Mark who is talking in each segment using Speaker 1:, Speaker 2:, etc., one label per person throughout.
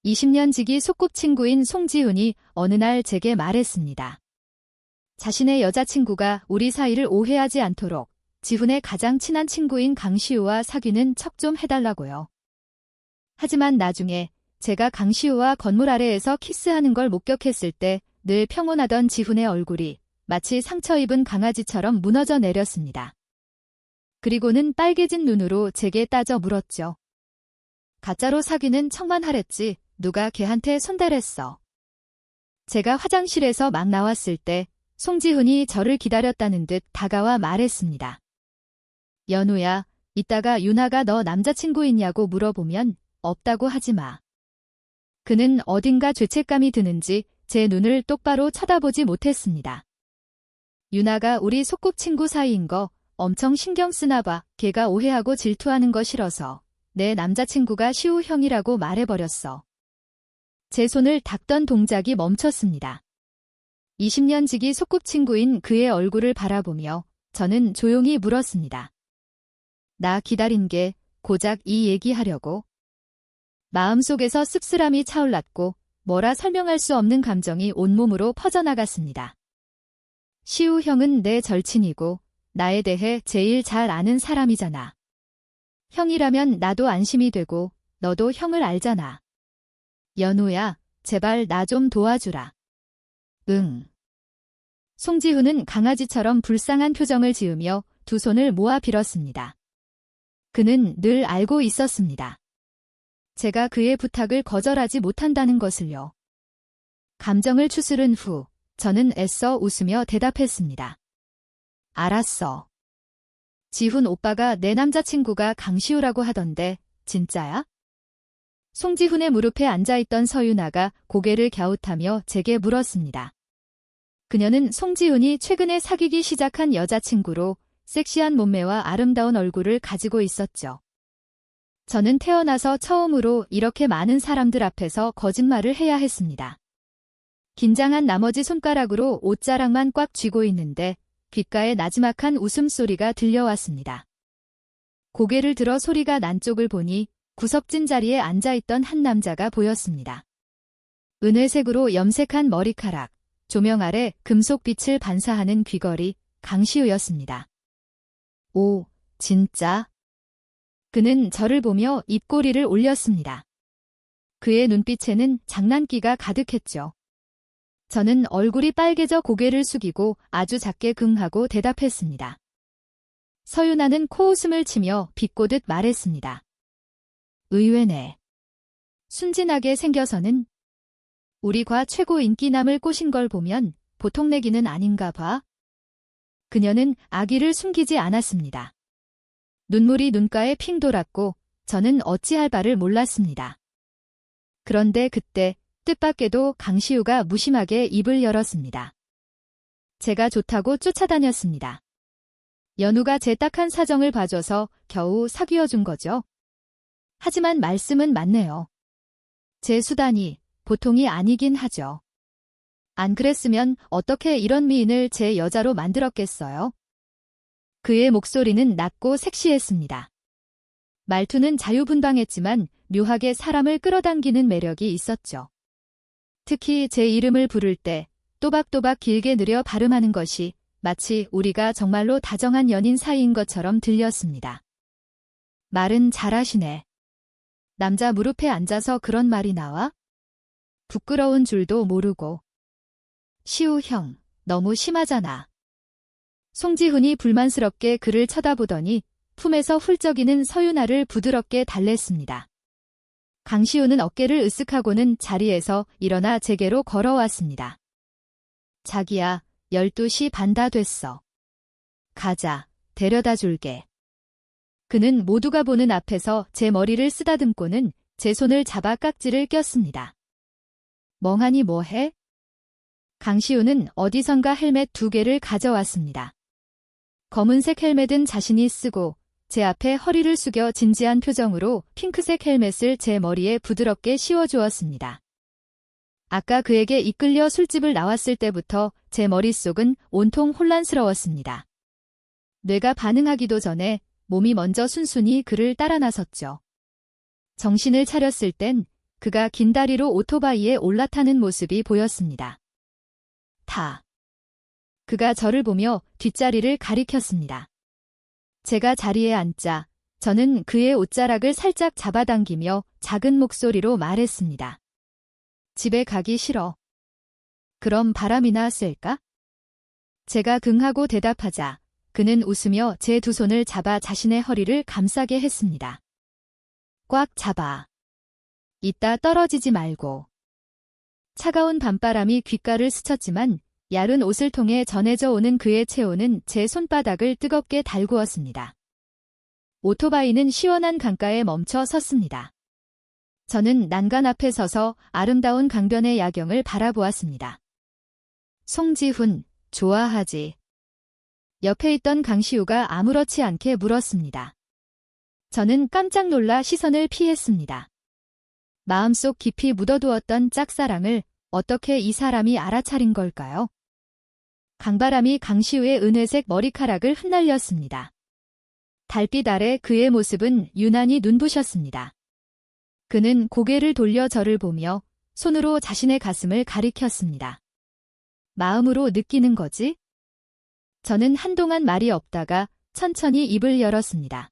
Speaker 1: 20년 지기 소꿉친구인 송지훈이 어느 날 제게 말했습니다. 자신의 여자친구가 우리 사이를 오해하지 않도록 지훈의 가장 친한 친구인 강시우와 사귀는 척 좀 해달라고요. 하지만 나중에 제가 강시우와 건물 아래에서 키스하는 걸 목격했을 때 늘 평온하던 지훈의 얼굴이 마치 상처 입은 강아지처럼 무너져 내렸습니다. 그리고는 빨개진 눈으로 제게 따져 물었죠. 가짜로 사귀는 척만 하랬지 누가 걔한테 손대랬어. 제가 화장실에서 막 나왔을 때 송지훈이 저를 기다렸다는 듯 다가와 말했습니다. 연우야, 이따가 유나가 너 남자친구 있냐고 물어보면 없다고 하지 마. 그는 어딘가 죄책감이 드는지 제 눈을 똑바로 쳐다보지 못했습니다. 유나가 우리 소꿉친구 사이인 거 엄청 신경 쓰나 봐. 걔가 오해하고 질투하는 거 싫어서 내 남자친구가 시우 형이라고 말해버렸어. 제 손을 닦던 동작이 멈췄습니다. 20년 지기 소꿉친구인 그의 얼굴을 바라보며 저는 조용히 물었습니다. 나 기다린 게 고작 이 얘기하려고? 마음속에서 씁쓸함이 차올랐고 뭐라 설명할 수 없는 감정이 온몸으로 퍼져나갔습니다. 시우 형은 내 절친이고 나에 대해 제일 잘 아는 사람이잖아. 형이라면 나도 안심이 되고 너도 형을 알잖아. 연우야, 제발 나 좀 도와주라. 응. 송지훈은 강아지처럼 불쌍한 표정을 지으며 두 손을 모아 빌었습니다. 그는 늘 알고 있었습니다. 제가 그의 부탁을 거절하지 못한다는 것을요. 감정을 추스른 후 저는 애써 웃으며 대답했습니다. 알았어. 지훈 오빠가 내 남자친구가 강시우라고 하던데 진짜야? 송지훈의 무릎에 앉아있던 서유나가 고개를 갸웃하며 제게 물었습니다. 그녀는 송지훈이 최근에 사귀기 시작한 여자친구로 섹시한 몸매와 아름다운 얼굴을 가지고 있었죠. 저는 태어나서 처음으로 이렇게 많은 사람들 앞에서 거짓말을 해야 했습니다. 긴장한 나머지 손가락으로 옷자락만 꽉 쥐고 있는데 귓가에 나지막한 웃음소리가 들려왔습니다. 고개를 들어 소리가 난 쪽을 보니 구석진 자리에 앉아있던 한 남자가 보였습니다. 은회색으로 염색한 머리카락, 조명 아래 금속빛을 반사하는 귀걸이, 강시우였습니다. 오, 진짜? 그는 저를 보며 입꼬리를 올렸습니다. 그의 눈빛에는 장난기가 가득했죠. 저는 얼굴이 빨개져 고개를 숙이고 아주 작게 긍하고 대답했습니다. 서유나는 코웃음을 치며 비꼬듯 말했습니다. 의외네. 순진하게 생겨서는 우리 과 최고 인기남을 꼬신 걸 보면 보통 내기는 아닌가 봐. 그녀는 악의를 숨기지 않았습니다. 눈물이 눈가에 핑 돌았고 저는 어찌할 바를 몰랐습니다. 그런데 그때 뜻밖에도 강시우가 무심하게 입을 열었습니다. 제가 좋다고 쫓아다녔습니다. 연우가 제 딱한 사정을 봐줘서 겨우 사귀어준 거죠. 하지만 말씀은 맞네요. 제 수단이 보통이 아니긴 하죠. 안 그랬으면 어떻게 이런 미인을 제 여자로 만들었겠어요? 그의 목소리는 낮고 섹시했습니다. 말투는 자유분방했지만 묘하게 사람을 끌어당기는 매력이 있었죠. 특히 제 이름을 부를 때 또박또박 길게 느려 발음하는 것이 마치 우리가 정말로 다정한 연인 사이인 것처럼 들렸습니다. 말은 잘하시네. 남자 무릎에 앉아서 그런 말이 나와? 부끄러운 줄도 모르고. 시우 형, 너무 심하잖아. 송지훈이 불만스럽게 그를 쳐다보더니 품에서 훌쩍이는 서유나를 부드럽게 달랬습니다. 강시우는 어깨를 으쓱하고는 자리에서 일어나 제게로 걸어왔습니다. 자기야, 12시 반 다 됐어. 가자, 데려다 줄게. 그는 모두가 보는 앞에서 제 머리를 쓰다듬고는 제 손을 잡아 깍지를 꼈습니다. 멍하니 뭐해? 강시우는 어디선가 헬멧 2개를 가져왔습니다. 검은색 헬멧은 자신이 쓰고 제 앞에 허리를 숙여 진지한 표정으로 핑크색 헬멧을 제 머리에 부드럽게 씌워주었습니다. 아까 그에게 이끌려 술집을 나왔을 때부터 제 머릿속은 온통 혼란스러웠습니다. 뇌가 반응하기도 전에 몸이 먼저 순순히 그를 따라 나섰죠. 정신을 차렸을 땐 그가 긴 다리로 오토바이에 올라타는 모습이 보였습니다. 그가 저를 보며 뒷자리를 가리켰습니다. 제가 자리에 앉자 저는 그의 옷자락을 살짝 잡아당기며 작은 목소리로 말했습니다. 집에 가기 싫어. 그럼 바람이나 쐴까? 제가 긍하고 대답하자 그는 웃으며 제 두 손을 잡아 자신의 허리를 감싸게 했습니다. 꽉 잡아. 이따 떨어지지 말고. 차가운 밤바람이 귓가를 스쳤지만 얇은 옷을 통해 전해져 오는 그의 체온은 제 손바닥을 뜨겁게 달구었습니다. 오토바이는 시원한 강가에 멈춰 섰습니다. 저는 난간 앞에 서서 아름다운 강변의 야경을 바라보았습니다. 송지훈, 좋아하지? 옆에 있던 강시우가 아무렇지 않게 물었습니다. 저는 깜짝 놀라 시선을 피했습니다. 마음속 깊이 묻어두었던 짝사랑을 어떻게 이 사람이 알아차린 걸까요? 강바람이 강시우의 은회색 머리카락을 흩날렸습니다. 달빛 아래 그의 모습은 유난히 눈부셨습니다. 그는 고개를 돌려 저를 보며 손으로 자신의 가슴을 가리켰습니다. 마음으로 느끼는 거지? 저는 한동안 말이 없다가 천천히 입을 열었습니다.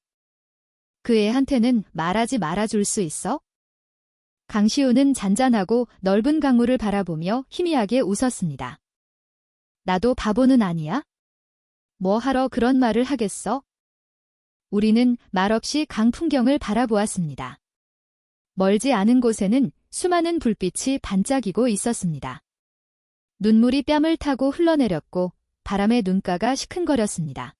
Speaker 1: 그 애한테는 말하지 말아줄 수 있어? 강시우는 잔잔하고 넓은 강물을 바라보며 희미하게 웃었습니다. 나도 바보는 아니야? 뭐 하러 그런 말을 하겠어? 우리는 말없이 강 풍경을 바라보았습니다. 멀지 않은 곳에는 수많은 불빛이 반짝이고 있었습니다. 눈물이 뺨을 타고 흘러내렸고 바람에 눈가가 시큰거렸습니다.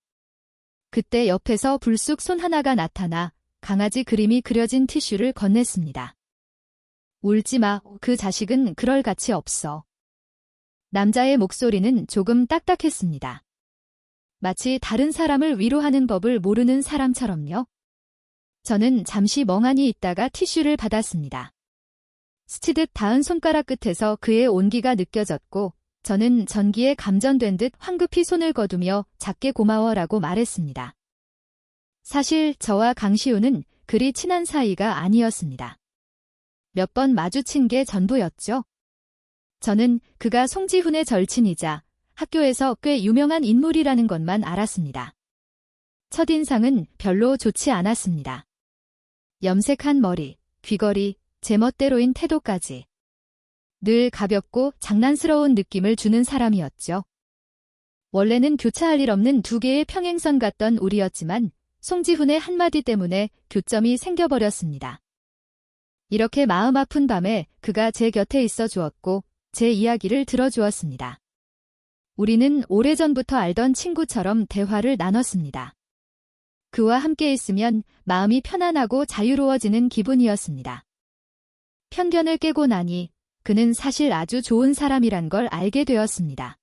Speaker 1: 그때 옆에서 불쑥 손 하나가 나타나 강아지 그림이 그려진 티슈를 건넸습니다. 울지 마, 그 자식은 그럴 가치 없어. 남자의 목소리는 조금 딱딱했습니다. 마치 다른 사람을 위로하는 법을 모르는 사람처럼요. 저는 잠시 멍하니 있다가 티슈를 받았습니다. 스치듯 닿은 손가락 끝에서 그의 온기가 느껴졌고 저는 전기에 감전된 듯 황급히 손을 거두며 작게 고마워라고 말했습니다. 사실 저와 강시우는 그리 친한 사이가 아니었습니다. 몇 번 마주친 게 전부였죠. 저는 그가 송지훈의 절친이자 학교에서 꽤 유명한 인물이라는 것만 알았습니다. 첫인상은 별로 좋지 않았습니다. 염색한 머리, 귀걸이, 제멋대로인 태도까지. 늘 가볍고 장난스러운 느낌을 주는 사람이었죠. 원래는 교차할 일 없는 두 개의 평행선 같던 우리였지만 송지훈의 한마디 때문에 교점이 생겨버렸습니다. 이렇게 마음 아픈 밤에 그가 제 곁에 있어 주었고 제 이야기를 들어주었습니다. 우리는 오래전부터 알던 친구처럼 대화를 나눴습니다. 그와 함께 있으면 마음이 편안하고 자유로워지는 기분이었습니다. 편견을 깨고 나니 그는 사실 아주 좋은 사람이란 걸 알게 되었습니다.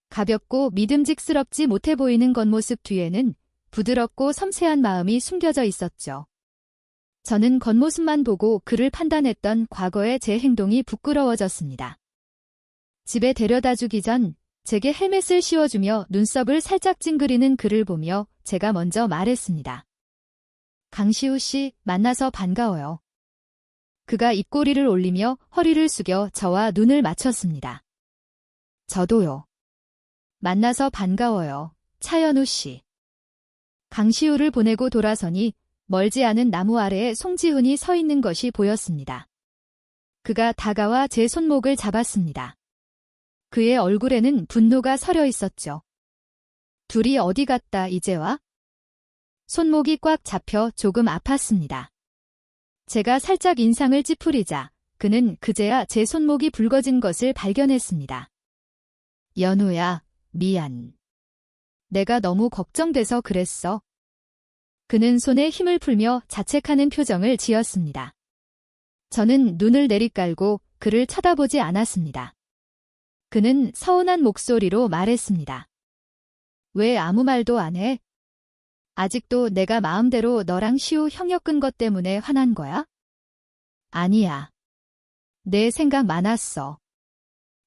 Speaker 1: 가볍고 믿음직스럽지 못해 보이는 겉모습 뒤에는 부드럽고 섬세한 마음이 숨겨져 있었죠. 저는 겉모습만 보고 그를 판단했던 과거의 제 행동이 부끄러워졌습니다. 집에 데려다주기 전 제게 헬멧을 씌워주며 눈썹을 살짝 찡그리는 그를 보며 제가 먼저 말했습니다. 강시우 씨, 만나서 반가워요. 그가 입꼬리를 올리며 허리를 숙여 저와 눈을 맞췄습니다. 저도요. 만나서 반가워요, 차연우 씨. 강시우를 보내고 돌아서니 멀지 않은 나무 아래에 송지훈이 서 있는 것이 보였습니다. 그가 다가와 제 손목을 잡았습니다. 그의 얼굴에는 분노가 서려 있었죠. 둘이 어디 갔다 이제 와? 손목이 꽉 잡혀 조금 아팠습니다. 제가 살짝 인상을 찌푸리자 그는 그제야 제 손목이 붉어진 것을 발견했습니다. 연우야, 미안. 내가 너무 걱정돼서 그랬어. 그는 손에 힘을 풀며 자책하는 표정을 지었습니다. 저는 눈을 내리깔고 그를 쳐다보지 않았습니다. 그는 서운한 목소리로 말했습니다. 왜 아무 말도 안 해? 아직도 내가 마음대로 너랑 시우 형 엮은 것 때문에 화난 거야? 아니야. 내 생각 많았어.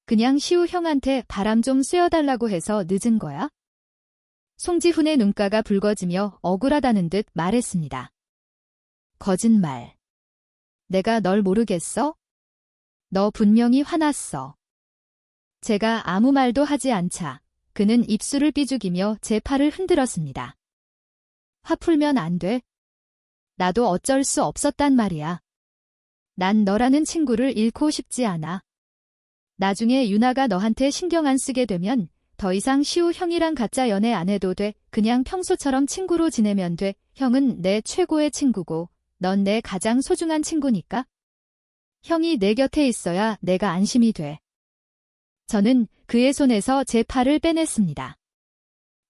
Speaker 1: 그냥 시우 형한테 바람 좀 쐬어달라고 해서 늦은 거야? 송지훈의 눈가가 붉어지며 억울하다는 듯 말했습니다. 거짓말. 내가 널 모르겠어? 너 분명히 화났어. 제가 아무 말도 하지 않자 그는 입술을 삐죽이며 제 팔을 흔들었습니다. 화 풀면 안 돼. 나도 어쩔 수 없었단 말이야. 난 너라는 친구를 잃고 싶지 않아. 나중에 유나가 너한테 신경 안 쓰게 되면 더 이상 시우 형이랑 가짜 연애 안 해도 돼. 그냥 평소처럼 친구로 지내면 돼. 형은 내 최고의 친구고 넌 내 가장 소중한 친구니까. 형이 내 곁에 있어야 내가 안심이 돼. 저는 그의 손에서 제 팔을 빼냈습니다.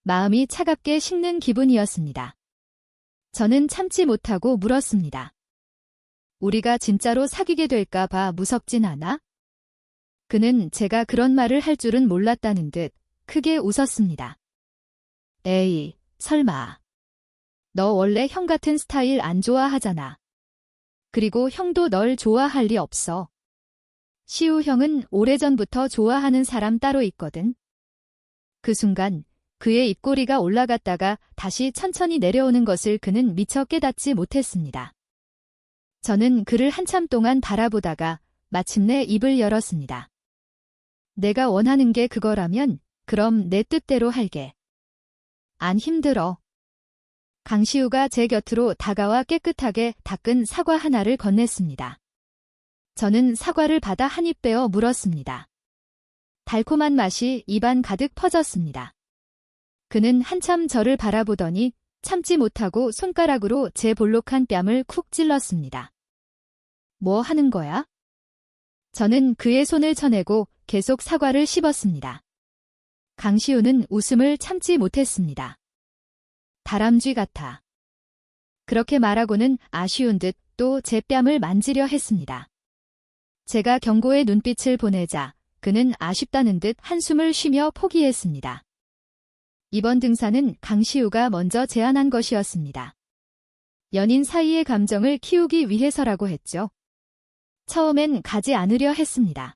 Speaker 1: 마음이 차갑게 식는 기분이었습니다. 저는 참지 못하고 물었습니다. 우리가 진짜로 사귀게 될까 봐 무섭진 않아? 그는 제가 그런 말을 할 줄은 몰랐다는 듯 크게 웃었습니다. 에이, 설마. 너 원래 형 같은 스타일 안 좋아하잖아. 그리고 형도 널 좋아할 리 없어. 시우 형은 오래전부터 좋아하는 사람 따로 있거든. 그 순간 그의 입꼬리가 올라갔다가 다시 천천히 내려오는 것을 그는 미처 깨닫지 못했습니다. 저는 그를 한참 동안 바라보다가 마침내 입을 열었습니다. 내가 원하는 게 그거라면 그럼 내 뜻대로 할게. 안 힘들어. 강시우가 제 곁으로 다가와 깨끗하게 닦은 사과 하나를 건넸습니다. 저는 사과를 받아 한 입 빼어 물었습니다. 달콤한 맛이 입안 가득 퍼졌습니다. 그는 한참 저를 바라보더니 참지 못하고 손가락으로 제 볼록한 뺨을 쿡 찔렀습니다. 뭐 하는 거야? 저는 그의 손을 쳐내고 계속 사과를 씹었습니다. 강시우는 웃음을 참지 못했습니다. 다람쥐 같아. 그렇게 말하고는 아쉬운 듯 또 제 뺨을 만지려 했습니다. 제가 경고의 눈빛을 보내자 그는 아쉽다는 듯 한숨을 쉬며 포기했습니다. 이번 등산은 강시우가 먼저 제안한 것이었습니다. 연인 사이의 감정을 키우기 위해서라고 했죠. 처음엔 가지 않으려 했습니다.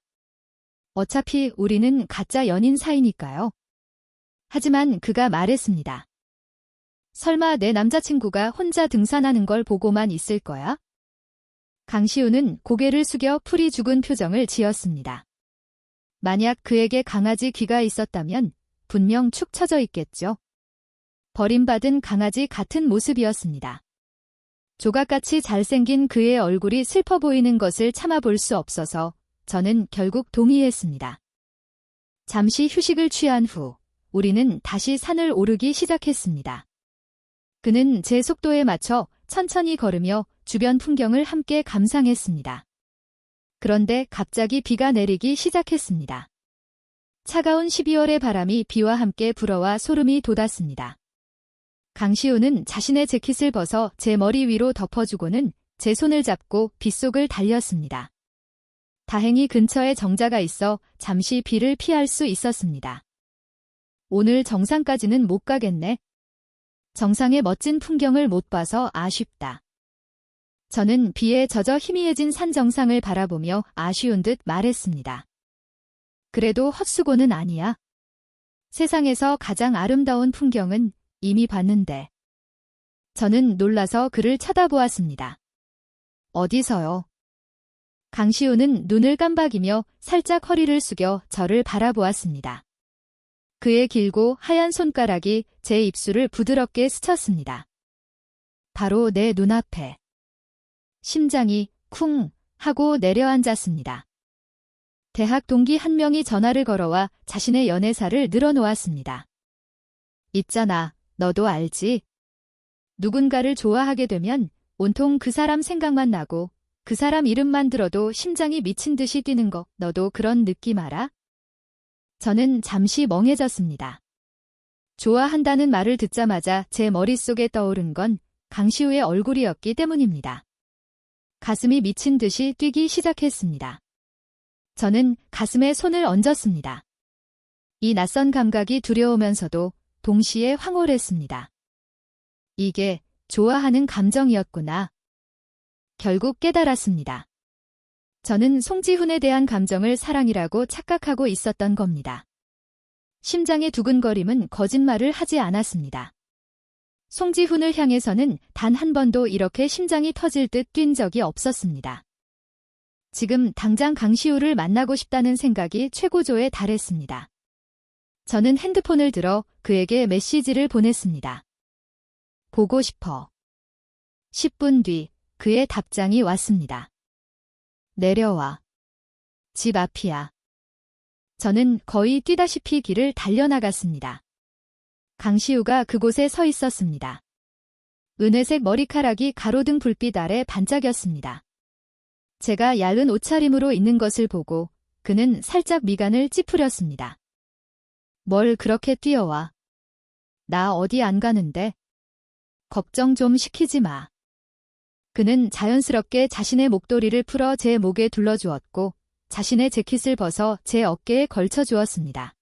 Speaker 1: 어차피 우리는 가짜 연인 사이니까요. 하지만 그가 말했습니다. 설마 내 남자친구가 혼자 등산하는 걸 보고만 있을 거야? 강시우는 고개를 숙여 풀이 죽은 표정을 지었습니다. 만약 그에게 강아지 귀가 있었다면 분명 축 처져 있겠죠. 버림받은 강아지 같은 모습이었습니다. 조각같이 잘생긴 그의 얼굴이 슬퍼 보이는 것을 참아볼 수 없어서 저는 결국 동의했습니다. 잠시 휴식을 취한 후 우리는 다시 산을 오르기 시작했습니다. 그는 제 속도에 맞춰 천천히 걸으며 주변 풍경을 함께 감상했습니다. 그런데 갑자기 비가 내리기 시작했습니다. 차가운 12월의 바람이 비와 함께 불어와 소름이 돋았습니다. 강시우는 자신의 재킷을 벗어 제 머리 위로 덮어주고는 제 손을 잡고 빗속을 달렸습니다. 다행히 근처에 정자가 있어 잠시 비를 피할 수 있었습니다. 오늘 정상까지는 못 가겠네. 정상의 멋진 풍경을 못 봐서 아쉽다. 저는 비에 젖어 희미해진 산 정상을 바라보며 아쉬운 듯 말했습니다. 그래도 헛수고는 아니야. 세상에서 가장 아름다운 풍경은 이미 봤는데. 저는 놀라서 그를 쳐다보았습니다. 어디서요? 강시우는 눈을 깜박이며 살짝 허리를 숙여 저를 바라보았습니다. 그의 길고 하얀 손가락이 제 입술을 부드럽게 스쳤습니다. 바로 내 눈앞에. 심장이 쿵 하고 내려앉았습니다. 대학 동기 한 명이 전화를 걸어와 자신의 연애사를 늘어놓았습니다. 있잖아, 너도 알지? 누군가를 좋아하게 되면 온통 그 사람 생각만 나고 그 사람 이름만 들어도 심장이 미친 듯이 뛰는 거, 너도 그런 느낌 알아? 저는 잠시 멍해졌습니다. 좋아한다는 말을 듣자마자 제 머릿속에 떠오른 건 강시우의 얼굴이었기 때문입니다. 가슴이 미친 듯이 뛰기 시작했습니다. 저는 가슴에 손을 얹었습니다. 이 낯선 감각이 두려우면서도 동시에 황홀했습니다. 이게 좋아하는 감정이었구나. 결국 깨달았습니다. 저는 송지훈에 대한 감정을 사랑이라고 착각하고 있었던 겁니다. 심장의 두근거림은 거짓말을 하지 않았습니다. 송지훈을 향해서는 단 한 번도 이렇게 심장이 터질 듯 뛴 적이 없었습니다. 지금 당장 강시우를 만나고 싶다는 생각이 최고조에 달했습니다. 저는 핸드폰을 들어 그에게 메시지를 보냈습니다. 보고 싶어. 10분 뒤 그의 답장이 왔습니다. 내려와. 집 앞이야. 저는 거의 뛰다시피 길을 달려나갔습니다. 강시우가 그곳에 서 있었습니다. 은회색 머리카락이 가로등 불빛 아래 반짝였습니다. 제가 얇은 옷차림으로 있는 것을 보고 그는 살짝 미간을 찌푸렸습니다. 뭘 그렇게 뛰어와. 나 어디 안 가는데. 걱정 좀 시키지 마. 그는 자연스럽게 자신의 목도리를 풀어 제 목에 둘러주었고 자신의 재킷을 벗어 제 어깨에 걸쳐주었습니다.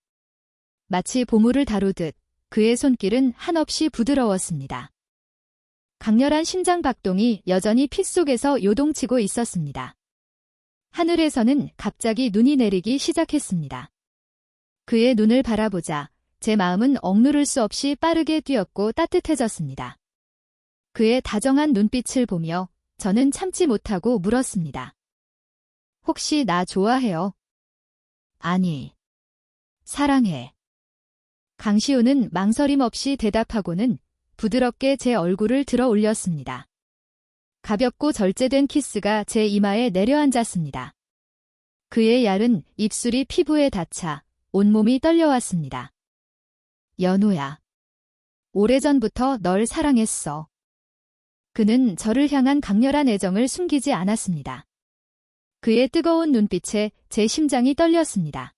Speaker 1: 마치 보물을 다루듯 그의 손길은 한없이 부드러웠습니다. 강렬한 심장 박동이 여전히 피 속에서 요동치고 있었습니다. 하늘에서는 갑자기 눈이 내리기 시작했습니다. 그의 눈을 바라보자 제 마음은 억누를 수 없이 빠르게 뛰었고 따뜻해졌습니다. 그의 다정한 눈빛을 보며 저는 참지 못하고 물었습니다. 혹시 나 좋아해요? 아니. 사랑해. 강시우는 망설임 없이 대답하고는 부드럽게 제 얼굴을 들어 올렸습니다. 가볍고 절제된 키스가 제 이마에 내려앉았습니다. 그의 얇은 입술이 피부에 닿자 온몸이 떨려왔습니다. 연우야. 오래전부터 널 사랑했어. 그는 저를 향한 강렬한 애정을 숨기지 않았습니다. 그의 뜨거운 눈빛에 제 심장이 떨렸습니다.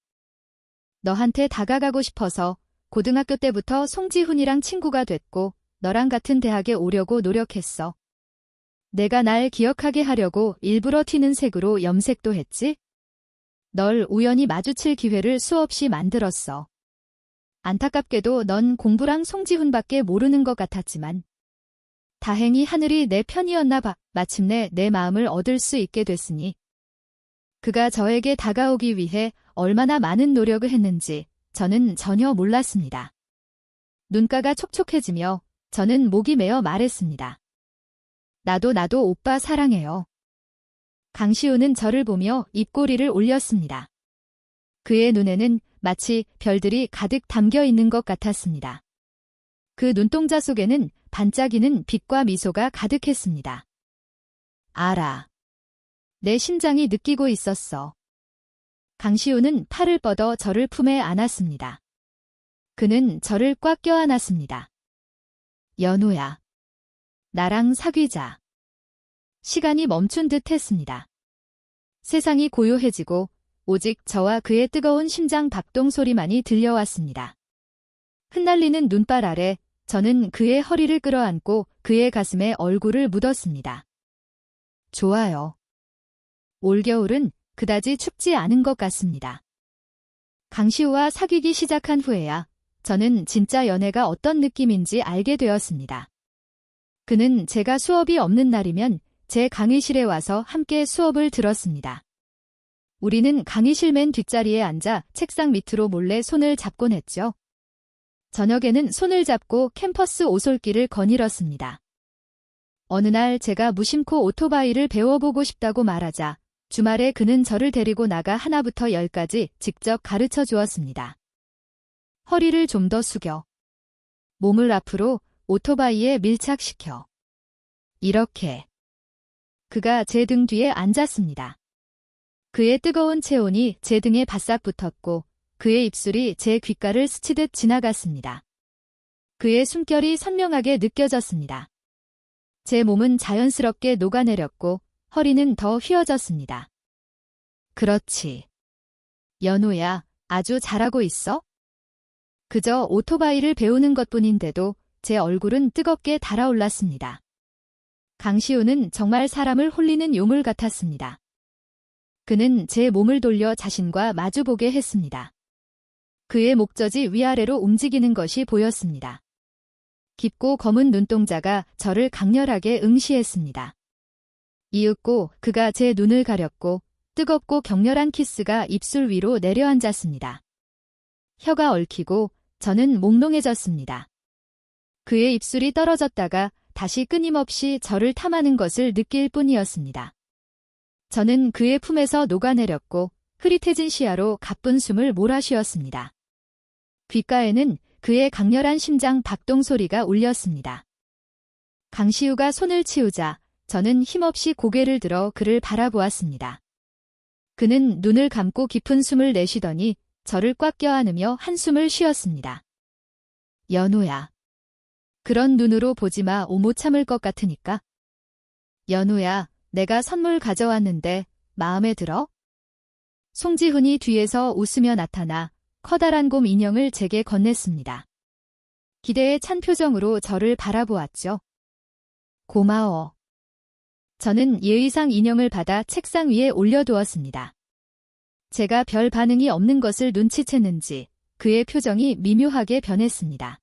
Speaker 1: 너한테 다가가고 싶어서 고등학교 때부터 송지훈이랑 친구가 됐고 너랑 같은 대학에 오려고 노력했어. 내가 날 기억하게 하려고 일부러 튀는 색으로 염색도 했지? 널 우연히 마주칠 기회를 수없이 만들었어. 안타깝게도 넌 공부랑 송지훈밖에 모르는 것 같았지만 다행히 하늘이 내 편이었나 봐. 마침내 내 마음을 얻을 수 있게 됐으니. 그가 저에게 다가오기 위해 얼마나 많은 노력을 했는지 저는 전혀 몰랐습니다. 눈가가 촉촉해지며 저는 목이 메어 말했습니다. 나도 오빠 사랑해요. 강시우는 저를 보며 입꼬리를 올렸습니다. 그의 눈에는 마치 별들이 가득 담겨 있는 것 같았습니다. 그 눈동자 속에는 반짝이는 빛과 미소가 가득했습니다. 알아. 내 심장이 느끼고 있었어. 강시우는 팔을 뻗어 저를 품에 안았습니다. 그는 저를 꽉 껴안았습니다. 연우야. 나랑 사귀자. 시간이 멈춘 듯 했습니다. 세상이 고요해지고 오직 저와 그의 뜨거운 심장 박동 소리만이 들려왔습니다. 흩날리는 눈발 아래 저는 그의 허리를 끌어안고 그의 가슴에 얼굴을 묻었습니다. 좋아요. 올겨울은 그다지 춥지 않은 것 같습니다. 강시우와 사귀기 시작한 후에야 저는 진짜 연애가 어떤 느낌인지 알게 되었습니다. 그는 제가 수업이 없는 날이면 제 강의실에 와서 함께 수업을 들었습니다. 우리는 강의실 맨 뒷자리에 앉아 책상 밑으로 몰래 손을 잡곤 했죠. 저녁에는 손을 잡고 캠퍼스 오솔길을 거닐었습니다. 어느 날 제가 무심코 오토바이를 배워보고 싶다고 말하자 주말에 그는 저를 데리고 나가 하나부터 10까지 직접 가르쳐 주었습니다. 허리를 좀 더 숙여. 몸을 앞으로 오토바이에 밀착시켜. 이렇게. 그가 제 등 뒤에 앉았습니다. 그의 뜨거운 체온이 제 등에 바싹 붙었고 그의 입술이 제 귓가를 스치듯 지나갔습니다. 그의 숨결이 선명하게 느껴졌습니다. 제 몸은 자연스럽게 녹아내렸고 허리는 더 휘어졌습니다. 그렇지. 연우야, 아주 잘하고 있어? 그저 오토바이를 배우는 것뿐인데도 제 얼굴은 뜨겁게 달아올랐습니다. 강시우는 정말 사람을 홀리는 요물 같았습니다. 그는 제 몸을 돌려 자신과 마주보게 했습니다. 그의 목젖이 위아래로 움직이는 것이 보였습니다. 깊고 검은 눈동자가 저를 강렬하게 응시했습니다. 이윽고 그가 제 눈을 가렸고 뜨겁고 격렬한 키스가 입술 위로 내려앉았습니다. 혀가 얽히고 저는 몽롱해졌습니다. 그의 입술이 떨어졌다가 다시 끊임없이 저를 탐하는 것을 느낄 뿐이었습니다. 저는 그의 품에서 녹아내렸고 흐릿해진 시야로 가쁜 숨을 몰아쉬었습니다. 귓가에는 그의 강렬한 심장 박동 소리가 울렸습니다. 강시우가 손을 치우자 저는 힘없이 고개를 들어 그를 바라보았습니다. 그는 눈을 감고 깊은 숨을 내쉬더니 저를 꽉 껴안으며 한숨을 쉬었습니다. 연우야. 그런 눈으로 보지마. 못 참을 것 같으니까. 연우야, 내가 선물 가져왔는데 마음에 들어? 송지훈이 뒤에서 웃으며 나타나 커다란 곰 인형을 제게 건넸습니다. 기대에 찬 표정으로 저를 바라보았죠. 고마워. 저는 예의상 인형을 받아 책상 위에 올려두었습니다. 제가 별 반응이 없는 것을 눈치챘는지 그의 표정이 미묘하게 변했습니다.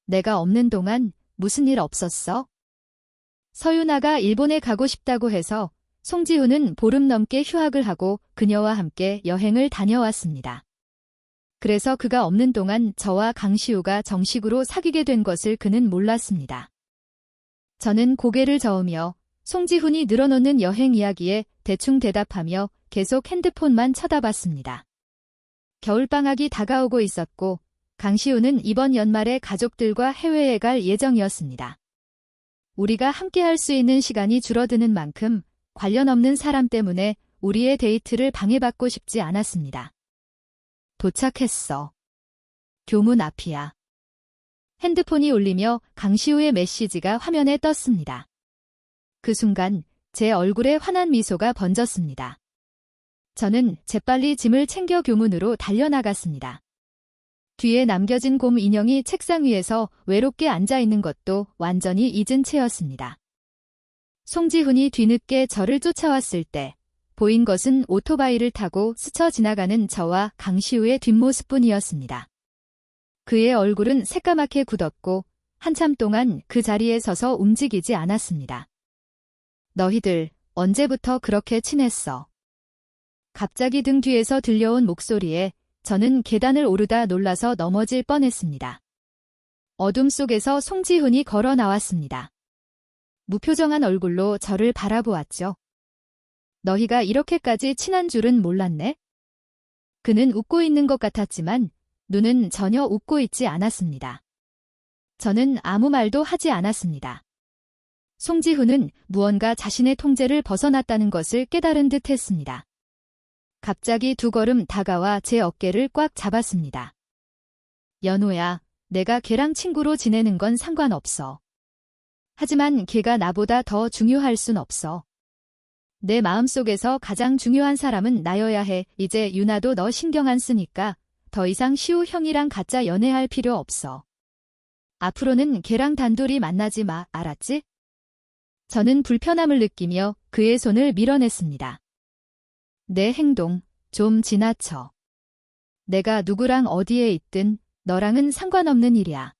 Speaker 1: 내가 없는 동안 무슨 일 없었어? 서윤아가 일본에 가고 싶다고 해서 송지훈은 보름 넘게 휴학을 하고 그녀와 함께 여행을 다녀왔습니다. 그래서 그가 없는 동안 저와 강시우가 정식으로 사귀게 된 것을 그는 몰랐습니다. 저는 고개를 저으며 송지훈이 늘어놓는 여행 이야기에 대충 대답하며 계속 핸드폰만 쳐다봤습니다. 겨울방학이 다가오고 있었고 강시우는 이번 연말에 가족들과 해외에 갈 예정이었습니다. 우리가 함께할 수 있는 시간이 줄어드는 만큼 관련 없는 사람 때문에 우리의 데이트를 방해받고 싶지 않았습니다. 도착했어. 교문 앞이야. 핸드폰이 울리며 강시우의 메시지가 화면에 떴습니다. 그 순간 제 얼굴에 환한 미소가 번졌습니다. 저는 재빨리 짐을 챙겨 교문으로 달려나갔습니다. 뒤에 남겨진 곰 인형이 책상 위에서 외롭게 앉아있는 것도 완전히 잊은 채였습니다. 송지훈이 뒤늦게 저를 쫓아왔을 때 보인 것은 오토바이를 타고 스쳐 지나가는 저와 강시우의 뒷모습뿐이었습니다. 그의 얼굴은 새까맣게 굳었고 한참 동안 그 자리에 서서 움직이지 않았습니다. 너희들 언제부터 그렇게 친했어? 갑자기 등 뒤에서 들려온 목소리에 저는 계단을 오르다 놀라서 넘어질 뻔했습니다. 어둠 속에서 송지훈이 걸어 나왔습니다. 무표정한 얼굴로 저를 바라보았죠. 너희가 이렇게까지 친한 줄은 몰랐네? 그는 웃고 있는 것 같았지만 눈은 전혀 웃고 있지 않았습니다. 저는 아무 말도 하지 않았습니다. 송지훈은 무언가 자신의 통제를 벗어났다는 것을 깨달은 듯 했습니다. 갑자기 두 걸음 다가와 제 어깨를 꽉 잡았습니다. 연호야, 내가 걔랑 친구로 지내는 건 상관없어. 하지만 걔가 나보다 더 중요할 순 없어. 내 마음속에서 가장 중요한 사람은 나여야 해. 이제 유나도 너 신경 안 쓰니까 더 이상 시우 형이랑 가짜 연애할 필요 없어. 앞으로는 걔랑 단둘이 만나지 마, 알았지? 저는 불편함을 느끼며 그의 손을 밀어냈습니다. 내 행동 좀 지나쳐. 내가 누구랑 어디에 있든 너랑은 상관없는 일이야.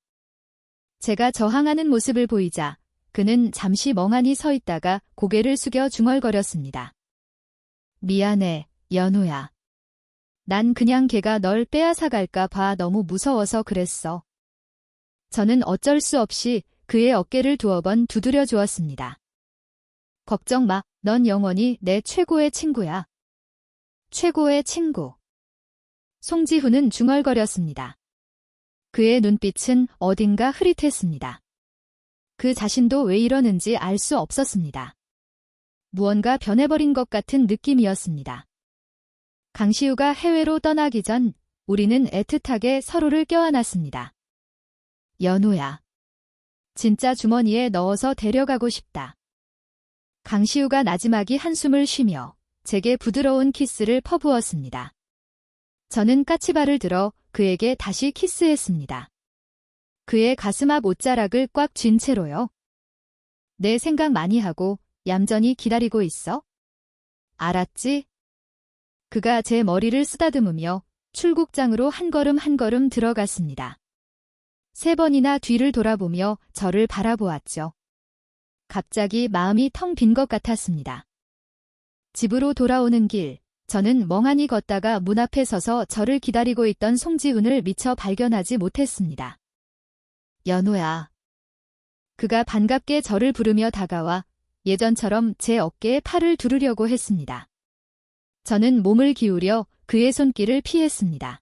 Speaker 1: 제가 저항하는 모습을 보이자 그는 잠시 멍하니 서 있다가 고개를 숙여 중얼거렸습니다. 미안해, 연우야. 난 그냥 걔가 널 빼앗아 갈까 봐 너무 무서워서 그랬어. 저는 어쩔 수 없이 그의 어깨를 두어 번 두드려 주었습니다. 걱정 마, 넌 영원히 내 최고의 친구야. 최고의 친구. 송지훈은 중얼거렸습니다. 그의 눈빛은 어딘가 흐릿했습니다. 그 자신도 왜 이러는지 알 수 없었습니다. 무언가 변해버린 것 같은 느낌이었습니다. 강시우가 해외로 떠나기 전 우리는 애틋하게 서로를 껴안았습니다. 연우야. 진짜 주머니에 넣어서 데려가고 싶다. 강시우가 나지막이 한숨을 쉬며 제게 부드러운 키스를 퍼부었습니다. 저는 까치발을 들어 그에게 다시 키스했습니다. 그의 가슴 앞 옷자락을 꽉 쥔 채로요. 내 생각 많이 하고 얌전히 기다리고 있어? 알았지? 그가 제 머리를 쓰다듬으며 출국장으로 한 걸음 한 걸음 들어갔습니다. 3번이나 뒤를 돌아보며 저를 바라보았죠. 갑자기 마음이 텅 빈 것 같았습니다. 집으로 돌아오는 길, 저는 멍하니 걷다가 문 앞에 서서 저를 기다리고 있던 송지훈을 미처 발견하지 못했습니다. 연우야. 그가 반갑게 저를 부르며 다가와 예전처럼 제 어깨에 팔을 두르려고 했습니다. 저는 몸을 기울여 그의 손길을 피했습니다.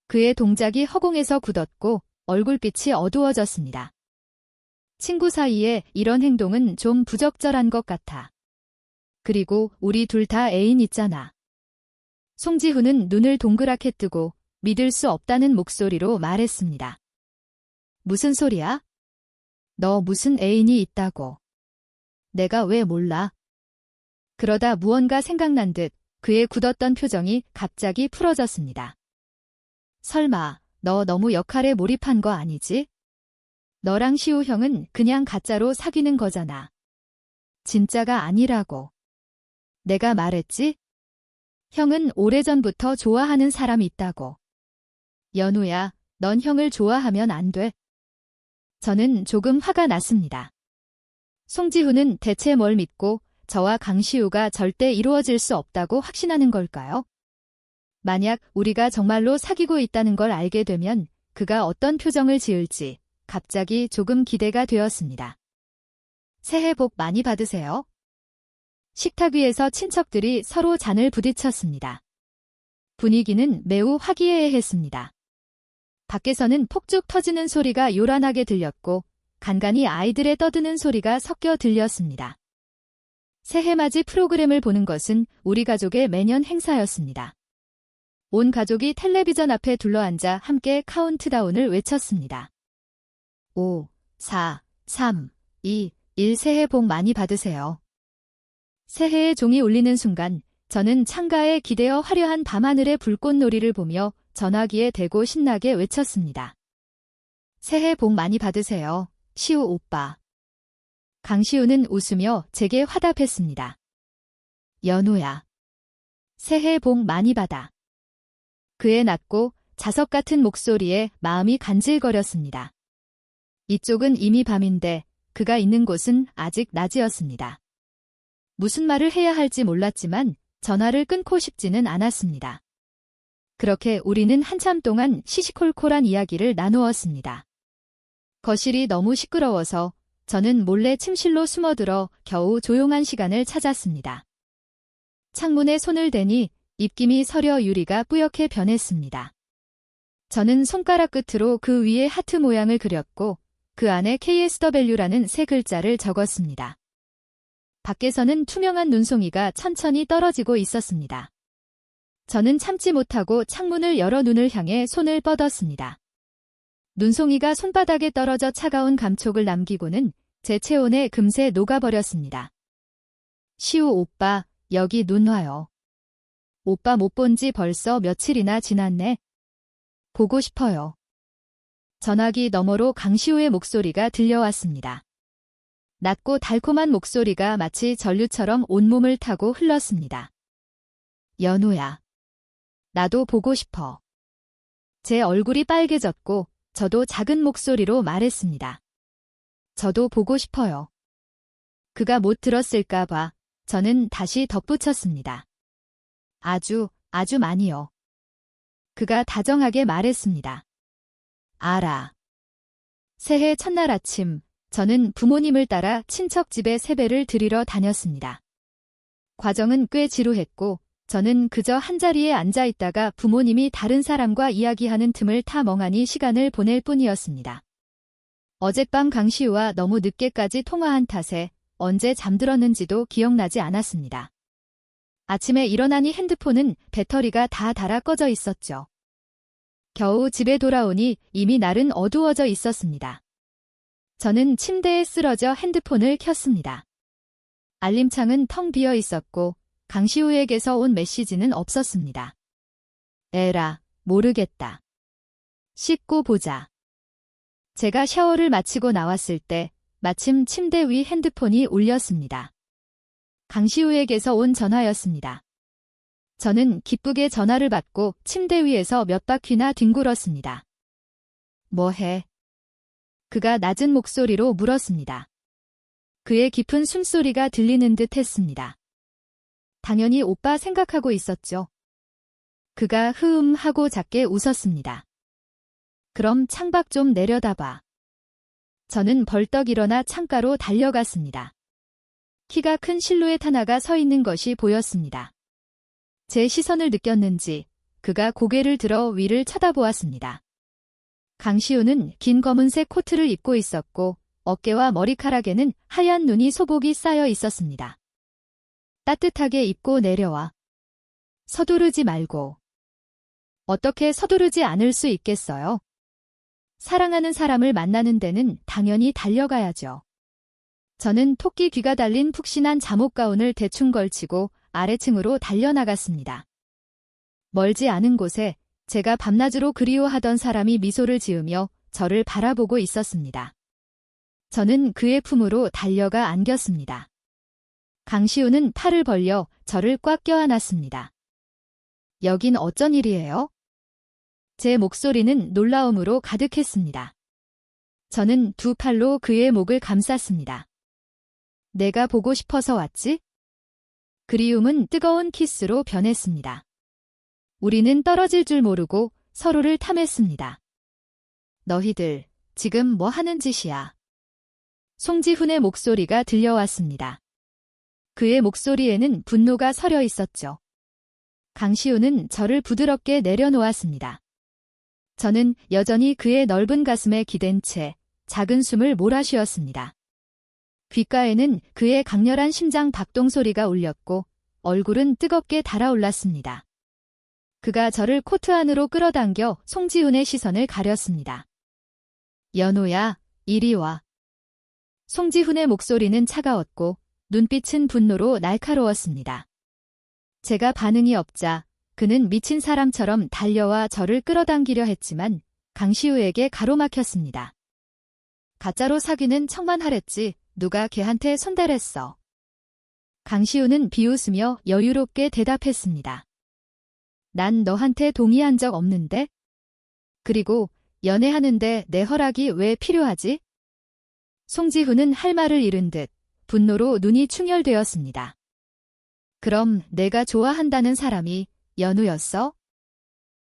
Speaker 1: 그의 동작이 허공에서 굳었고 얼굴빛이 어두워졌습니다. 친구 사이에 이런 행동은 좀 부적절한 것 같아. 그리고 우리 둘 다 애인 있잖아. 송지훈은 눈을 동그랗게 뜨고 믿을 수 없다는 목소리로 말했습니다. 무슨 소리야? 너 무슨 애인이 있다고. 내가 왜 몰라? 그러다 무언가 생각난 듯 그의 굳었던 표정이 갑자기 풀어졌습니다. 설마 너 너무 역할에 몰입한 거 아니지? 너랑 시우 형은 그냥 가짜로 사귀는 거잖아. 진짜가 아니라고. 내가 말했지? 형은 오래전부터 좋아하는 사람이 있다고. 연우야, 넌 형을 좋아하면 안 돼. 저는 조금 화가 났습니다. 송지훈은 대체 뭘 믿고 저와 강시우가 절대 이루어질 수 없다고 확신하는 걸까요? 만약 우리가 정말로 사귀고 있다는 걸 알게 되면 그가 어떤 표정을 지을지 갑자기 조금 기대가 되었습니다. 새해 복 많이 받으세요. 식탁 위에서 친척들이 서로 잔을 부딪혔습니다. 분위기는 매우 화기애애했습니다. 밖에서는 폭죽 터지는 소리가 요란하게 들렸고 간간히 아이들의 떠드는 소리가 섞여 들렸습니다. 새해맞이 프로그램을 보는 것은 우리 가족의 매년 행사였습니다. 온 가족이 텔레비전 앞에 둘러앉아 함께 카운트다운을 외쳤습니다. 5, 4, 3, 2, 1 새해 복 많이 받으세요. 새해의 종이 울리는 순간 저는 창가에 기대어 화려한 밤하늘의 불꽃놀이를 보며 전화기에 대고 신나게 외쳤습니다. 새해 복 많이 받으세요, 시우 오빠. 강시우는 웃으며 제게 화답했습니다. 연우야. 새해 복 많이 받아. 그의 낮고 자석 같은 목소리에 마음이 간질거렸습니다. 이쪽은 이미 밤인데 그가 있는 곳은 아직 낮이었습니다. 무슨 말을 해야 할지 몰랐지만 전화를 끊고 싶지는 않았습니다. 그렇게 우리는 한참 동안 시시콜콜한 이야기를 나누었습니다. 거실이 너무 시끄러워서 저는 몰래 침실로 숨어들어 겨우 조용한 시간을 찾았습니다. 창문에 손을 대니 입김이 서려 유리가 뿌옇게 변했습니다. 저는 손가락 끝으로 그 위에 하트 모양을 그렸고 그 안에 KSW라는 세 글자를 적었습니다. 밖에서는 투명한 눈송이가 천천히 떨어지고 있었습니다. 저는 참지 못하고 창문을 열어 눈을 향해 손을 뻗었습니다. 눈송이가 손바닥에 떨어져 차가운 감촉을 남기고는 제 체온에 금세 녹아버렸습니다. 시우 오빠, 여기 눈 와요. 오빠 못 본 지 벌써 며칠이나 지났네. 보고 싶어요. 전화기 너머로 강시우의 목소리가 들려왔습니다. 낮고 달콤한 목소리가 마치 전류처럼 온몸을 타고 흘렀습니다. 연우야. 나도 보고 싶어. 제 얼굴이 빨개졌고 저도 작은 목소리로 말했습니다. 저도 보고 싶어요. 그가 못 들었을까봐 저는 다시 덧붙였습니다. 아주 많이요. 그가 다정하게 말했습니다. 알아. 새해 첫날 아침 저는 부모님을 따라 친척 집에 세배를 드리러 다녔습니다. 과정은 꽤 지루했고 저는 그저 한자리에 앉아 있다가 부모님이 다른 사람과 이야기하는 틈을 타 멍하니 시간을 보낼 뿐이었습니다. 어젯밤 강시우와 너무 늦게까지 통화한 탓에 언제 잠들었는지도 기억나지 않았습니다. 아침에 일어나니 핸드폰은 배터리가 다 닳아 꺼져 있었죠. 겨우 집에 돌아오니 이미 날은 어두워져 있었습니다. 저는 침대에 쓰러져 핸드폰을 켰습니다. 알림창은 텅 비어 있었고 강시우에게서 온 메시지는 없었습니다. 에라, 모르겠다. 씻고 보자. 제가 샤워를 마치고 나왔을 때 마침 침대 위 핸드폰이 울렸습니다. 강시우에게서 온 전화였습니다. 저는 기쁘게 전화를 받고 침대 위에서 몇 바퀴나 뒹굴었습니다. 뭐해? 그가 낮은 목소리로 물었습니다. 그의 깊은 숨소리가 들리는 듯 했습니다. 당연히 오빠 생각하고 있었죠. 그가 하고 작게 웃었습니다. 그럼 창밖 좀 내려다봐. 저는 벌떡 일어나 창가로 달려갔습니다. 키가 큰 실루엣 하나가 서 있는 것이 보였습니다. 제 시선을 느꼈는지 그가 고개를 들어 위를 쳐다보았습니다. 강시우는 긴 검은색 코트를 입고 있었고 어깨와 머리카락에는 하얀 눈이 소복이 쌓여 있었습니다. 따뜻하게 입고 내려와. 서두르지 말고. 어떻게 서두르지 않을 수 있겠어요? 사랑하는 사람을 만나는 데는 당연히 달려가야죠. 저는 토끼 귀가 달린 푹신한 잠옷 가운을 대충 걸치고 아래층으로 달려나갔습니다. 멀지 않은 곳에 제가 밤낮으로 그리워하던 사람이 미소를 지으며 저를 바라보고 있었습니다. 저는 그의 품으로 달려가 안겼습니다. 강시우는 팔을 벌려 저를 꽉 껴안았습니다. 여긴 어쩐 일이에요? 제 목소리는 놀라움으로 가득했습니다. 저는 두 팔로 그의 목을 감쌌습니다. 내가 보고 싶어서 왔지? 그리움은 뜨거운 키스로 변했습니다. 우리는 떨어질 줄 모르고 서로를 탐했습니다. 너희들 지금 뭐 하는 짓이야? 송지훈의 목소리가 들려왔습니다. 그의 목소리에는 분노가 서려 있었죠. 강시우는 저를 부드럽게 내려놓았습니다. 저는 여전히 그의 넓은 가슴에 기댄 채 작은 숨을 몰아쉬었습니다. 귓가에는 그의 강렬한 심장 박동 소리가 울렸고 얼굴은 뜨겁게 달아올랐습니다. 그가 저를 코트 안으로 끌어당겨 송지훈의 시선을 가렸습니다. 연호야, 이리 와. 송지훈의 목소리는 차가웠고 눈빛은 분노로 날카로웠습니다. 제가 반응이 없자 그는 미친 사람처럼 달려와 저를 끌어당기려 했지만 강시우에게 가로막혔습니다. 가짜로 사귀는 척만 하랬지 누가 걔한테 손대랬어. 강시우는 비웃으며 여유롭게 대답했습니다. 난 너한테 동의한 적 없는데? 그리고 연애하는데 내 허락이 왜 필요하지? 송지훈은 할 말을 잃은 듯 분노로 눈이 충혈되었습니다. 그럼 내가 좋아한다는 사람이 연우였어?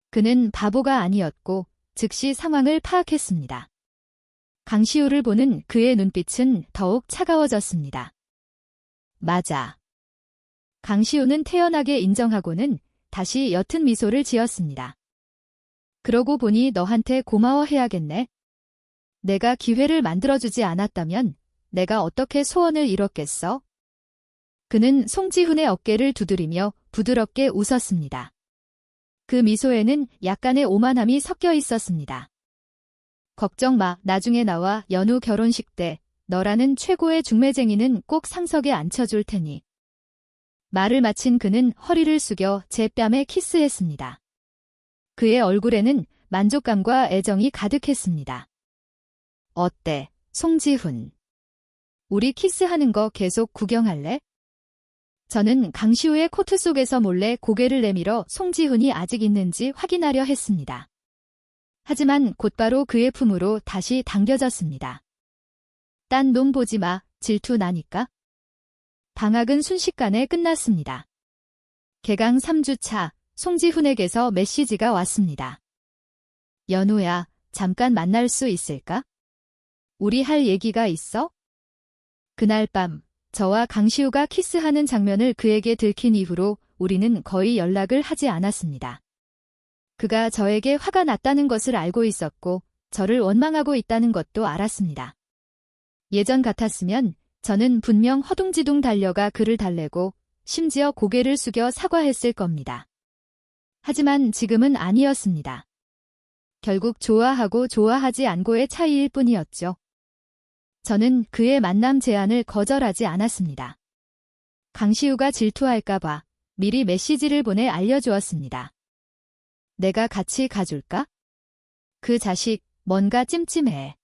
Speaker 1: 그는 바보가 아니었고 즉시 상황을 파악했습니다. 강시우를 보는 그의 눈빛은 더욱 차가워졌습니다. 맞아. 강시우는 태연하게 인정하고는 다시 옅은 미소를 지었습니다. 그러고 보니 너한테 고마워해야겠네. 내가 기회를 만들어주지 않았다면 내가 어떻게 소원을 이뤘겠어? 그는 송지훈의 어깨를 두드리며 부드럽게 웃었습니다. 그 미소에는 약간의 오만함이 섞여 있었습니다. 걱정 마, 나중에 나와 연우 결혼식 때 너라는 최고의 중매쟁이는 꼭 상석에 앉혀줄 테니. 말을 마친 그는 허리를 숙여 제 뺨에 키스했습니다. 그의 얼굴에는 만족감과 애정이 가득했습니다. 어때, 송지훈? 우리 키스하는 거 계속 구경할래? 저는 강시우의 코트 속에서 몰래 고개를 내밀어 송지훈이 아직 있는지 확인하려 했습니다. 하지만 곧바로 그의 품으로 다시 당겨졌습니다. 딴 놈 보지 마, 질투 나니까. 방학은 순식간에 끝났습니다. 개강 3주차, 송지훈에게서 메시지가 왔습니다. 연우야, 잠깐 만날 수 있을까? 우리 할 얘기가 있어? 그날 밤, 저와 강시우가 키스하는 장면을 그에게 들킨 이후로 우리는 거의 연락을 하지 않았습니다. 그가 저에게 화가 났다는 것을 알고 있었고 저를 원망하고 있다는 것도 알았습니다. 예전 같았으면 저는 분명 허둥지둥 달려가 그를 달래고 심지어 고개를 숙여 사과했을 겁니다. 하지만 지금은 아니었습니다. 결국 좋아하고 좋아하지 않고의 차이일 뿐이었죠. 저는 그의 만남 제안을 거절하지 않았습니다. 강시우가 질투할까봐 미리 메시지를 보내 알려주었습니다. 내가 같이 가줄까? 그 자식 뭔가 찜찜해.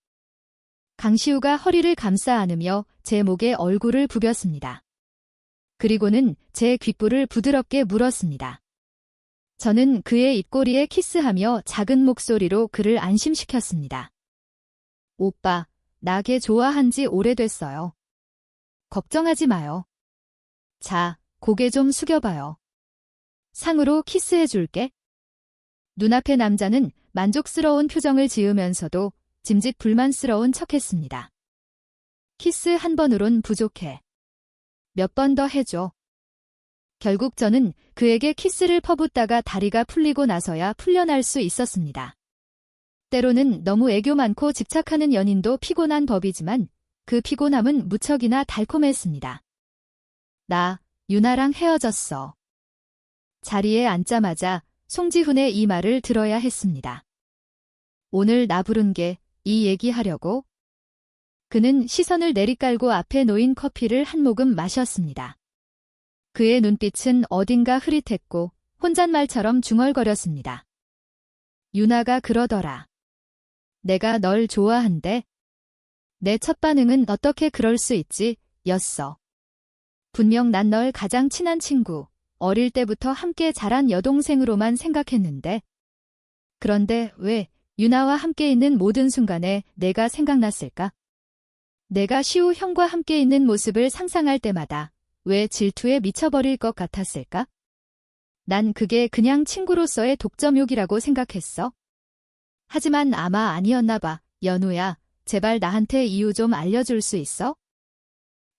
Speaker 1: 강시우가 허리를 감싸 안으며 제 목에 얼굴을 부볐습니다. 그리고는 제 귓불을 부드럽게 물었습니다. 저는 그의 입꼬리에 키스하며 작은 목소리로 그를 안심시켰습니다. 오빠, 나 걔 좋아한 지 오래됐어요. 걱정하지 마요. 자, 고개 좀 숙여봐요. 상으로 키스해줄게. 눈앞의 남자는 만족스러운 표정을 지으면서도 짐짓 불만스러운 척했습니다. 키스 한 번으론 부족해. 몇 번 더 해줘. 결국 저는 그에게 키스를 퍼붓다가 다리가 풀리고 나서야 풀려날 수 있었습니다. 때로는 너무 애교 많고 집착하는 연인도 피곤한 법이지만 그 피곤함은 무척이나 달콤했습니다. 나, 유나랑 헤어졌어. 자리에 앉자마자 송지훈의 이 말을 들어야 했습니다. 오늘 나 부른 게 이 얘기하려고? 그는 시선을 내리깔고 앞에 놓인 커피를 한 모금 마셨습니다. 그의 눈빛은 어딘가 흐릿했고 혼잣말처럼 중얼거렸습니다. 유나가 그러더라. 내가 널 좋아한대. 내 첫 반응은 어떻게 그럴 수 있지? 였어. 분명 난 널 가장 친한 친구, 어릴 때부터 함께 자란 여동생으로만 생각했는데. 그런데 왜 유나와 함께 있는 모든 순간에 내가 생각났을까? 내가 시우 형과 함께 있는 모습을 상상할 때마다 왜 질투에 미쳐버릴 것 같았을까? 난 그게 그냥 친구로서의 독점욕이라고 생각했어. 하지만 아마 아니었나 봐. 연우야, 제발 나한테 이유 좀 알려줄 수 있어?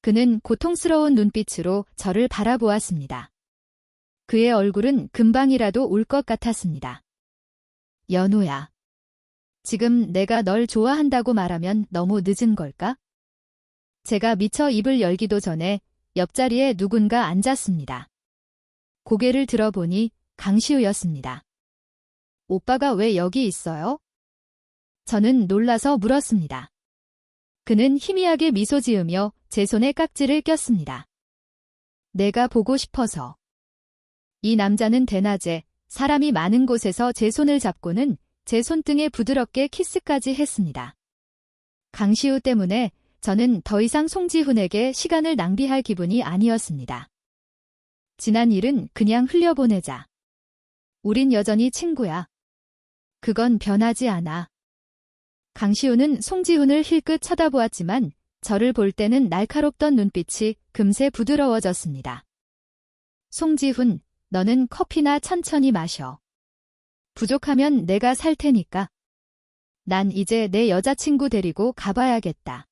Speaker 1: 그는 고통스러운 눈빛으로 저를 바라보았습니다. 그의 얼굴은 금방이라도 울 것 같았습니다. 연우야. 지금 내가 널 좋아한다고 말하면 너무 늦은 걸까? 제가 미처 입을 열기도 전에 옆자리에 누군가 앉았습니다. 고개를 들어보니 강시우였습니다. 오빠가 왜 여기 있어요? 저는 놀라서 물었습니다. 그는 희미하게 미소 지으며 제 손에 깍지를 꼈습니다. 내가 보고 싶어서. 이 남자는 대낮에 사람이 많은 곳에서 제 손을 잡고는 제 손등에 부드럽게 키스까지 했습니다. 강시우 때문에 저는 더 이상 송지훈에게 시간을 낭비할 기분이 아니었습니다. 지난 일은 그냥 흘려보내자. 우린 여전히 친구야. 그건 변하지 않아. 강시우는 송지훈을 힐끗 쳐다보았지만 저를 볼 때는 날카롭던 눈빛이 금세 부드러워졌습니다. 송지훈, 너는 커피나 천천히 마셔. 부족하면 내가 살 테니까. 난 이제 내 여자친구 데리고 가봐야겠다.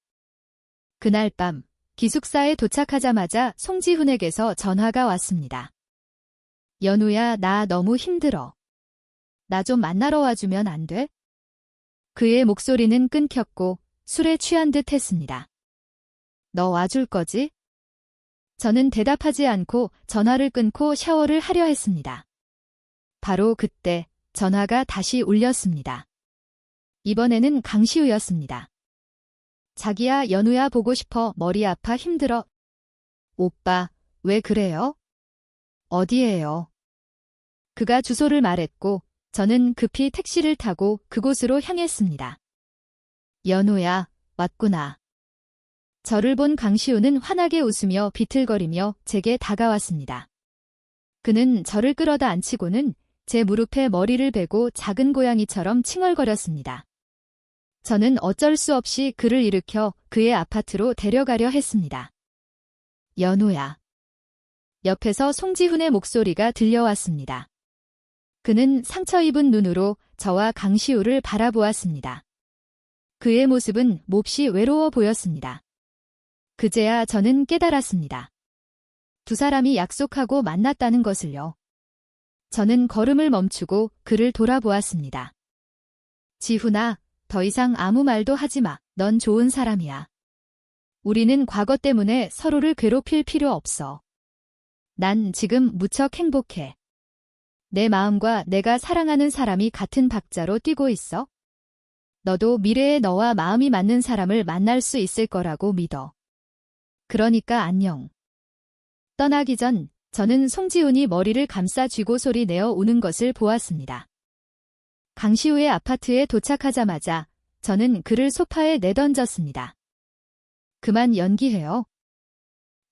Speaker 1: 그날 밤 기숙사에 도착하자마자 송지훈에게서 전화가 왔습니다. 연우야, 나 너무 힘들어. 나 좀 만나러 와주면 안 돼? 그의 목소리는 끊겼고 술에 취한 듯 했습니다. 너 와줄 거지? 저는 대답하지 않고 전화를 끊고 샤워를 하려 했습니다. 바로 그때 전화가 다시 울렸습니다. 이번에는 강시우였습니다. 자기야, 연우야 보고 싶어. 머리 아파 힘들어. 오빠, 왜 그래요? 어디에요? 그가 주소를 말했고 저는 급히 택시를 타고 그곳으로 향했습니다. 연우야, 왔구나. 저를 본 강시우는 환하게 웃으며 비틀거리며 제게 다가왔습니다. 그는 저를 끌어다 앉히고는 제 무릎에 머리를 베고 작은 고양이처럼 칭얼거렸습니다. 저는 어쩔 수 없이 그를 일으켜 그의 아파트로 데려가려 했습니다. 연우야. 옆에서 송지훈의 목소리가 들려왔습니다. 그는 상처 입은 눈으로 저와 강시우를 바라보았습니다. 그의 모습은 몹시 외로워 보였습니다. 그제야 저는 깨달았습니다. 두 사람이 약속하고 만났다는 것을요. 저는 걸음을 멈추고 그를 돌아보았습니다. 지훈아, 더 이상 아무 말도 하지 마. 넌 좋은 사람이야. 우리는 과거 때문에 서로를 괴롭힐 필요 없어. 난 지금 무척 행복해. 내 마음과 내가 사랑하는 사람이 같은 박자로 뛰고 있어. 너도 미래에 너와 마음이 맞는 사람을 만날 수 있을 거라고 믿어. 그러니까 안녕. 떠나기 전 저는 송지훈이 머리를 감싸 쥐고 소리 내어 우는 것을 보았습니다. 강시우의 아파트에 도착하자마자 저는 그를 소파에 내던졌습니다. 그만 연기해요.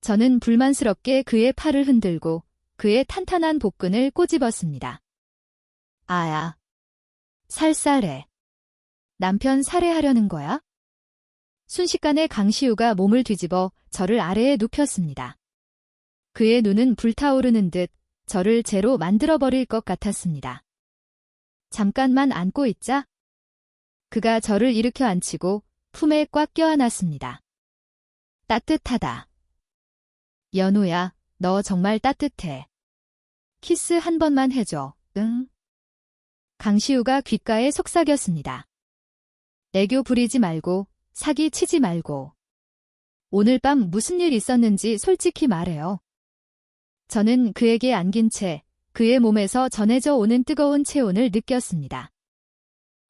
Speaker 1: 저는 불만스럽게 그의 팔을 흔들고 그의 탄탄한 복근을 꼬집었습니다. 아야. 살살해. 남편 살해하려는 거야? 순식간에 강시우가 몸을 뒤집어 저를 아래에 눕혔습니다. 그의 눈은 불타오르는 듯 저를 재로 만들어버릴 것 같았습니다. 잠깐만 안고 있자. 그가 저를 일으켜 앉히고 품에 꽉 껴안았습니다. 따뜻하다. 연우야, 너 정말 따뜻해. 키스 한 번만 해줘, 응? 강시우가 귓가에 속삭였습니다. 애교 부리지 말고, 사기 치지 말고. 오늘 밤 무슨 일 있었는지 솔직히 말해요. 저는 그에게 안긴 채 그의 몸에서 전해져 오는 뜨거운 체온을 느꼈습니다.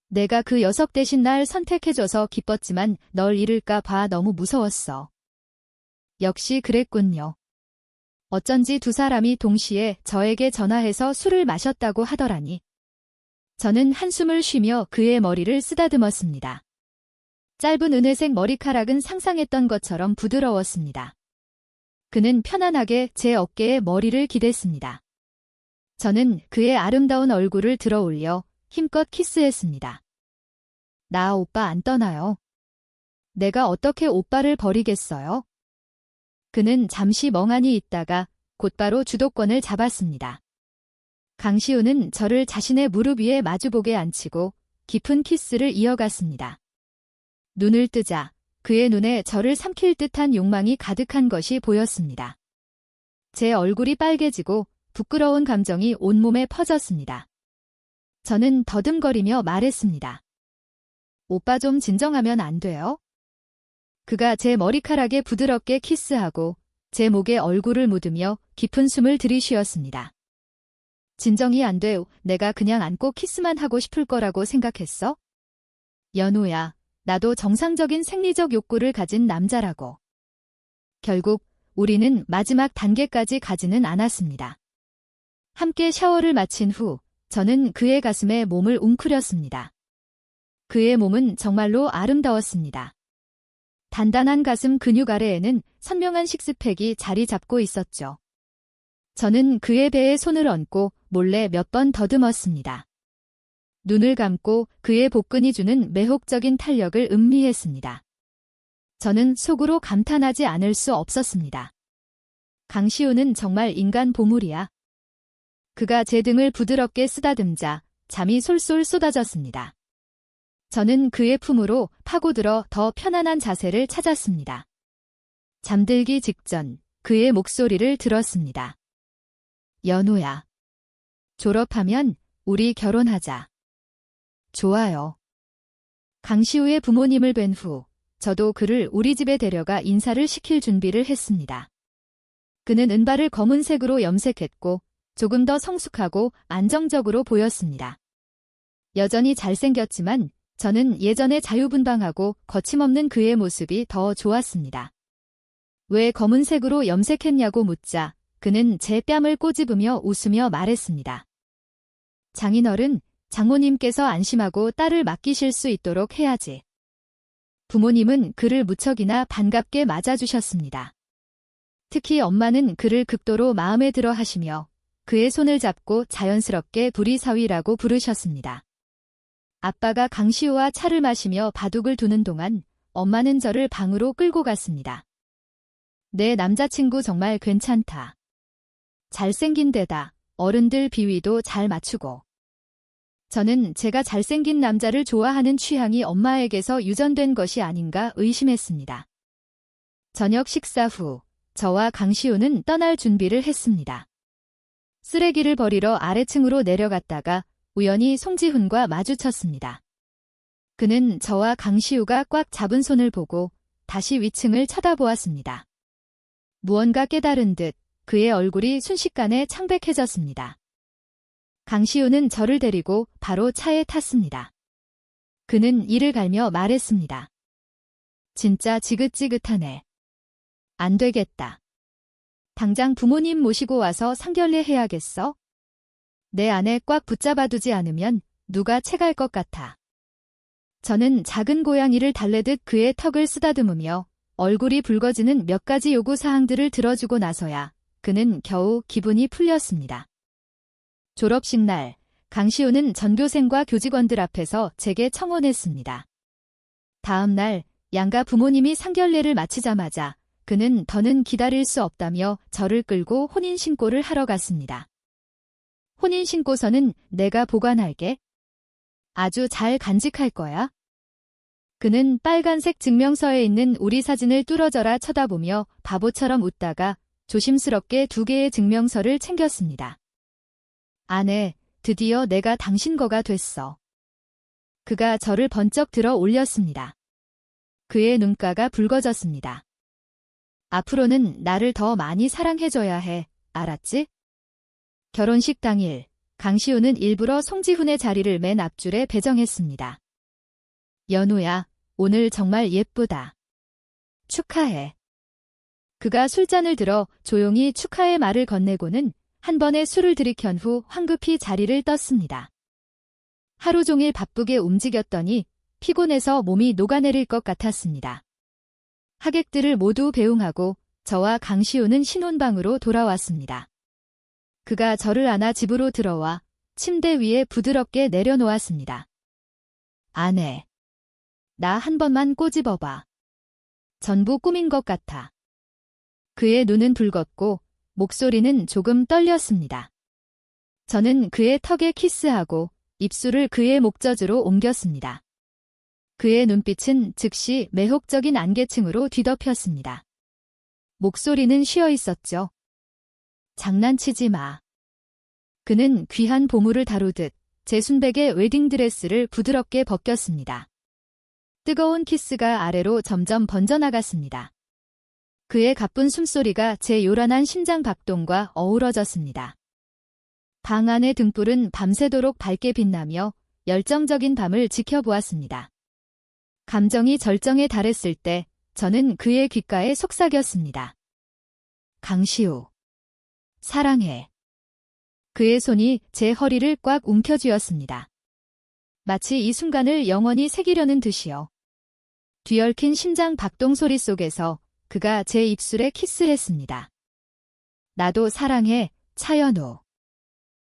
Speaker 1: 내가 그 녀석 대신 날 선택해줘서 기뻤지만 널 잃을까 봐 너무 무서웠어. 역시 그랬군요. 어쩐지 두 사람이 동시에 저에게 전화해서 술을 마셨다고 하더라니. 저는 한숨을 쉬며 그의 머리를 쓰다듬었습니다. 짧은 은회색 머리카락은 상상했던 것처럼 부드러웠습니다. 그는 편안하게 제 어깨에 머리를 기댔습니다. 저는 그의 아름다운 얼굴을 들어올려 힘껏 키스했습니다. 나 오빠 안 떠나요. 내가 어떻게 오빠를 버리겠어요? 그는 잠시 멍하니 있다가 곧바로 주도권을 잡았습니다. 강시우는 저를 자신의 무릎 위에 마주보게 앉히고 깊은 키스를 이어갔습니다. 눈을 뜨자 그의 눈에 저를 삼킬 듯한 욕망이 가득한 것이 보였습니다. 제 얼굴이 빨개지고 부끄러운 감정이 온몸에 퍼졌습니다. 저는 더듬거리며 말했습니다. 오빠 좀 진정하면 안 돼요? 그가 제 머리카락에 부드럽게 키스하고 제 목에 얼굴을 묻으며 깊은 숨을 들이쉬었습니다. 진정이 안 돼. 내가 그냥 안고 키스만 하고 싶을 거라고 생각했어? 연우야, 나도 정상적인 생리적 욕구를 가진 남자라고. 결국 우리는 마지막 단계까지 가지는 않았습니다. 함께 샤워를 마친 후 저는 그의 가슴에 몸을 웅크렸습니다. 그의 몸은 정말로 아름다웠습니다. 단단한 가슴 근육 아래에는 선명한 식스팩이 자리 잡고 있었죠. 저는 그의 배에 손을 얹고 몰래 몇 번 더듬었습니다. 눈을 감고 그의 복근이 주는 매혹적인 탄력을 음미했습니다. 저는 속으로 감탄하지 않을 수 없었습니다. 강시우는 정말 인간 보물이야. 그가 제 등을 부드럽게 쓰다듬자 잠이 솔솔 쏟아졌습니다. 저는 그의 품으로 파고들어 더 편안한 자세를 찾았습니다. 잠들기 직전 그의 목소리를 들었습니다. 연우야. 졸업하면 우리 결혼하자. 좋아요. 강시우의 부모님을 뵌 후 저도 그를 우리 집에 데려가 인사를 시킬 준비를 했습니다. 그는 은발을 검은색으로 염색했고 조금 더 성숙하고 안정적으로 보였습니다. 여전히 잘생겼지만 저는 예전에 자유분방하고 거침없는 그의 모습이 더 좋았습니다. 왜 검은색으로 염색했냐고 묻자 그는 제 뺨을 꼬집으며 웃으며 말했습니다. 장인어른, 장모님께서 안심하고 딸을 맡기실 수 있도록 해야지. 부모님은 그를 무척이나 반갑게 맞아주셨습니다. 특히 엄마는 그를 극도로 마음에 들어 하시며 그의 손을 잡고 자연스럽게 부리사위라고 부르셨습니다. 아빠가 강시우와 차를 마시며 바둑을 두는 동안 엄마는 저를 방으로 끌고 갔습니다. 내 남자친구 정말 괜찮다. 잘생긴 데다 어른들 비위도 잘 맞추고. 저는 제가 잘생긴 남자를 좋아하는 취향이 엄마에게서 유전된 것이 아닌가 의심했습니다. 저녁 식사 후 저와 강시우는 떠날 준비를 했습니다. 쓰레기를 버리러 아래층으로 내려갔다가 우연히 송지훈과 마주쳤습니다. 그는 저와 강시우가 꽉 잡은 손을 보고 다시 위층을 쳐다보았습니다. 무언가 깨달은 듯 그의 얼굴이 순식간에 창백해졌습니다. 강시우는 저를 데리고 바로 차에 탔습니다. 그는 이를 갈며 말했습니다. 진짜 지긋지긋하네. 안 되겠다. 당장 부모님 모시고 와서 상견례 해야겠어? 내 안에 꽉 붙잡아두지 않으면 누가 채갈 것 같아. 저는 작은 고양이를 달래듯 그의 턱을 쓰다듬으며 얼굴이 붉어지는 몇 가지 요구사항들을 들어주고 나서야 그는 겨우 기분이 풀렸습니다. 졸업식 날, 강시우는 전교생과 교직원들 앞에서 제게 청혼했습니다. 다음 날, 양가 부모님이 상견례를 마치자마자 그는 더는 기다릴 수 없다며 저를 끌고 혼인신고를 하러 갔습니다. 혼인신고서는 내가 보관할게. 아주 잘 간직할 거야. 그는 빨간색 증명서에 있는 우리 사진을 뚫어져라 쳐다보며 바보처럼 웃다가 조심스럽게 2개의 증명서를 챙겼습니다. 아내, 드디어 내가 당신 거가 됐어. 그가 저를 번쩍 들어 올렸습니다. 그의 눈가가 붉어졌습니다. 앞으로는 나를 더 많이 사랑해줘야 해, 알았지? 결혼식 당일, 강시우는 일부러 송지훈의 자리를 맨 앞줄에 배정했습니다. 연우야, 오늘 정말 예쁘다. 축하해. 그가 술잔을 들어 조용히 축하의 말을 건네고는 한 번에 술을 들이켠 후 황급히 자리를 떴습니다. 하루 종일 바쁘게 움직였더니 피곤해서 몸이 녹아내릴 것 같았습니다. 하객들을 모두 배웅하고 저와 강시우는 신혼방으로 돌아왔습니다. 그가 저를 안아 집으로 들어와 침대 위에 부드럽게 내려놓았습니다. 아내, 나 한 번만 꼬집어봐. 전부 꿈인 것 같아. 그의 눈은 붉었고 목소리는 조금 떨렸습니다. 저는 그의 턱에 키스하고 입술을 그의 목젖으로 옮겼습니다. 그의 눈빛은 즉시 매혹적인 안개층으로 뒤덮였습니다. 목소리는 쉬어 있었죠. 장난치지 마. 그는 귀한 보물을 다루듯 제 순백의 웨딩드레스를 부드럽게 벗겼습니다. 뜨거운 키스가 아래로 점점 번져나갔습니다. 그의 가쁜 숨소리가 제 요란한 심장 박동과 어우러졌습니다. 방 안의 등불은 밤새도록 밝게 빛나며 열정적인 밤을 지켜보았습니다. 감정이 절정에 달했을 때 저는 그의 귓가에 속삭였습니다. 강시우, 사랑해. 그의 손이 제 허리를 꽉 움켜쥐었습니다. 마치 이 순간을 영원히 새기려는 듯이요. 뒤얽힌 심장 박동 소리 속에서 그가 제 입술에 키스했습니다. 나도 사랑해, 차연우.